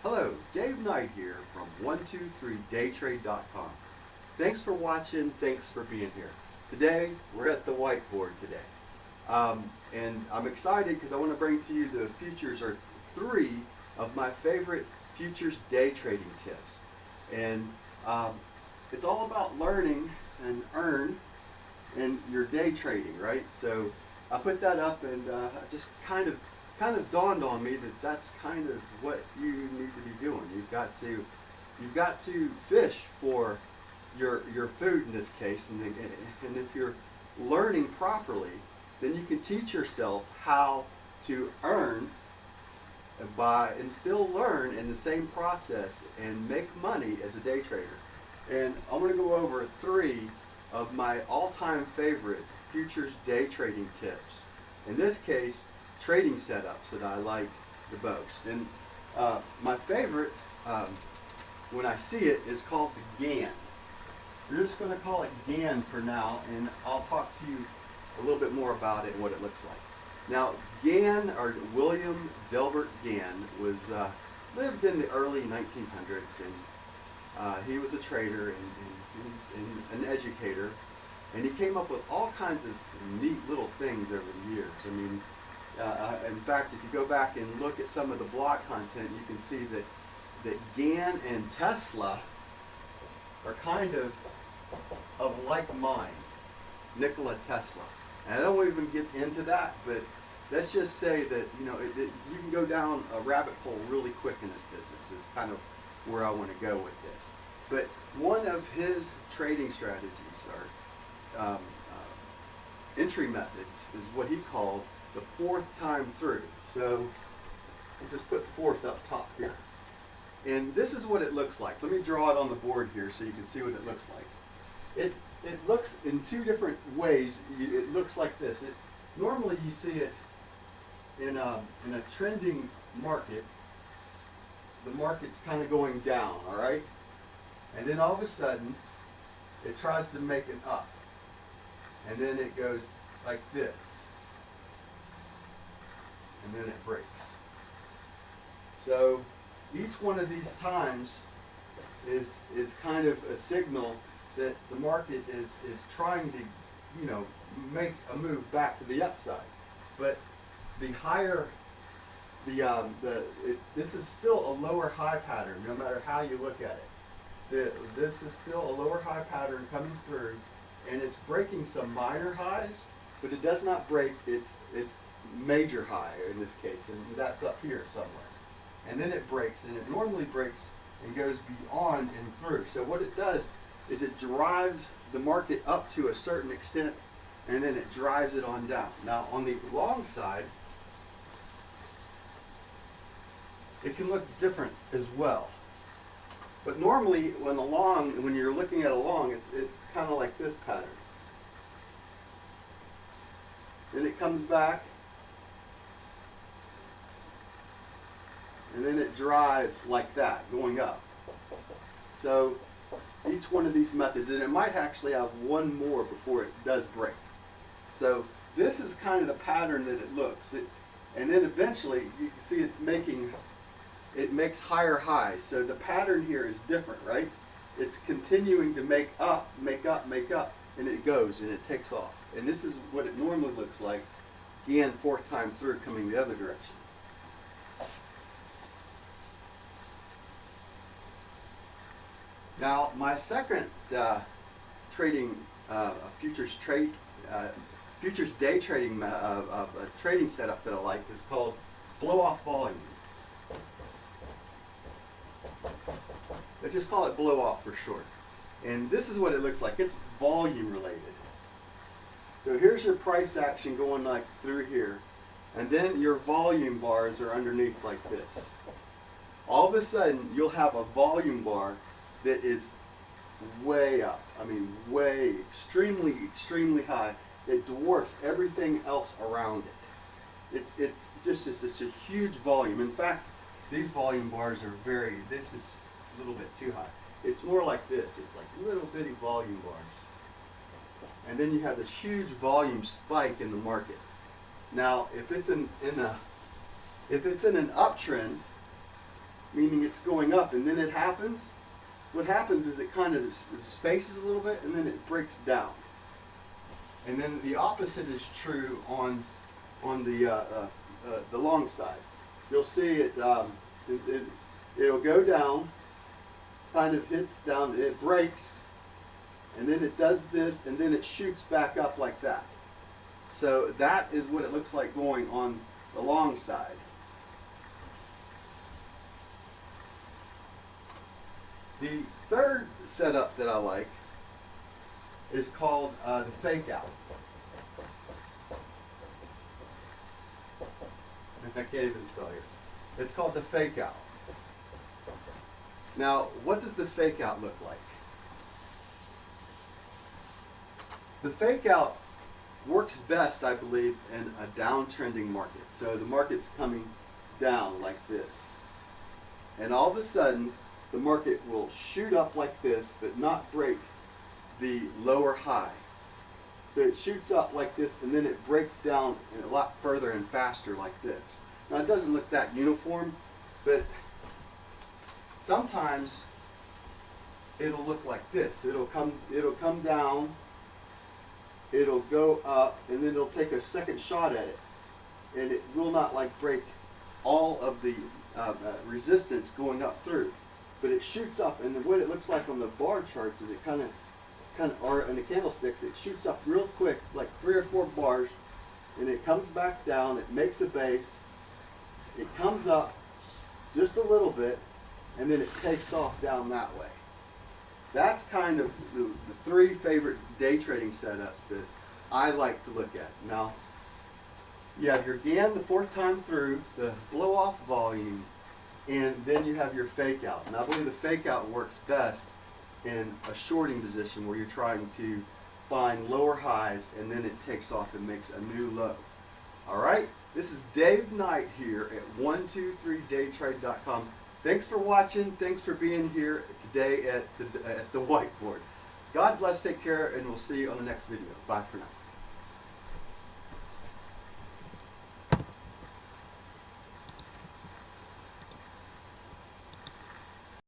Hello, Dave Knight here from 123daytrade.com. Thanks for watching, thanks for being here. Today, we're at the whiteboard today. And I'm excited because I want to bring to you the futures, or three of my favorite futures day trading tips. And it's all about learning and earn in your day trading, right? So I put that up and just kind of dawned on me that that's kind of what you need to be doing. You've got to fish for your food in this case, and if you're learning properly, then you can teach yourself how to earn and still learn in the same process and make money as a day trader. And I'm going to go over three of my all-time favorite futures day trading tips. In this case, trading setups that I like the most. And my favorite, when I see it, is called the GAN. We're just going to call it GAN for now, and I'll talk to you a little bit more about it and what it looks like. Now, GAN, or William Delbert Gann, lived in the early 1900s, and he was a trader and an educator, and he came up with all kinds of neat little things over the years. I mean, in fact, if you go back and look at some of the blog content, you can see that Gann and Tesla are kind of like mind, Nikola Tesla. And I don't even get into that, but let's just say that you can go down a rabbit hole really quick in this business. Is kind of where I want to go with this. But one of his trading strategies, or entry methods, is what he called the fourth time through. So I'll just put fourth up top here. And this is what it looks like. Let me draw it on the board here so you can see what it looks like. It looks in two different ways. It looks like this. Normally you see it in a trending market. The market's kind of going down, all right? And then all of a sudden, it tries to make an up. And then it goes like this. And then it breaks. So each one of these times is kind of a signal that the market is trying to, make a move back to the upside. But the higher, this is still a lower high pattern, no matter how you look at it. This is still a lower high pattern coming through, and it's breaking some minor highs, but it does not break its major high in this case, and that's up here somewhere. And then it breaks, and it normally breaks and goes beyond and through. So what it does is it drives the market up to a certain extent, and then it drives it on down. Now on the long side, it can look different as well. But normally when you're looking at a long, it's kind of like this pattern. Then it comes back, and then it drives like that, going up. So each one of these methods, and it might actually have one more before it does break. So this is kind of the pattern that it looks. And then eventually, you can see it makes higher highs. So the pattern here is different, right? It's continuing to make up, and it goes, and it takes off. And this is what it normally looks like, again, fourth time through, coming the other direction. Now, my second trading futures day trading trading setup that I like is called blow off volume. Let's just call it blow off for short. And this is what it looks like. It's volume related. So here's your price action going like through here, and then your volume bars are underneath like this. All of a sudden, you'll have a volume bar that is way up. I mean, way, extremely high. It dwarfs everything else around it. It's just a huge volume. In fact, these volume bars are this is a little bit too high. It's more like this. It's like little bitty volume bars. And then you have this huge volume spike in the market. Now, if it's in an uptrend, meaning it's going up, and then it happens. What happens is it kind of spaces a little bit, and then it breaks down. And then the opposite is true on the long side. You'll see it'll go down, kind of hits down, it breaks, and then it does this, and then it shoots back up like that. So that is what it looks like going on the long side. The third setup that I like is called the fake out. I can't even spell here. It's called the fake out. Now, what does the fake out look like? The fake out works best, I believe, in a downtrending market. So the market's coming down like this. And all of a sudden, the market will shoot up like this, but not break the lower high. So it shoots up like this, and then it breaks down a lot further and faster like this. Now it doesn't look that uniform, but sometimes it'll look like this. It'll come down, it'll go up, and then it'll take a second shot at it, and it will not like break all of the resistance going up through, but it shoots up. And what it looks like on the bar charts is it kind of, or in the candlesticks, it shoots up real quick, like 3 or 4 bars, and it comes back down. It makes a base. It comes up just a little bit, and then it takes off down that way. That's kind of the 3 favorite day trading setups that I like to look at. Now, you have your GAN the 4th time through, the blow off volume, and then you have your fake out. And I believe the fake out works best in a shorting position where you're trying to find lower highs, and then it takes off and makes a new low. All right, this is Dave Knight here at 123daytrade.com. Thanks for watching. Thanks for being here today at the Whiteboard. God bless, take care, and we'll see you on the next video. Bye for now.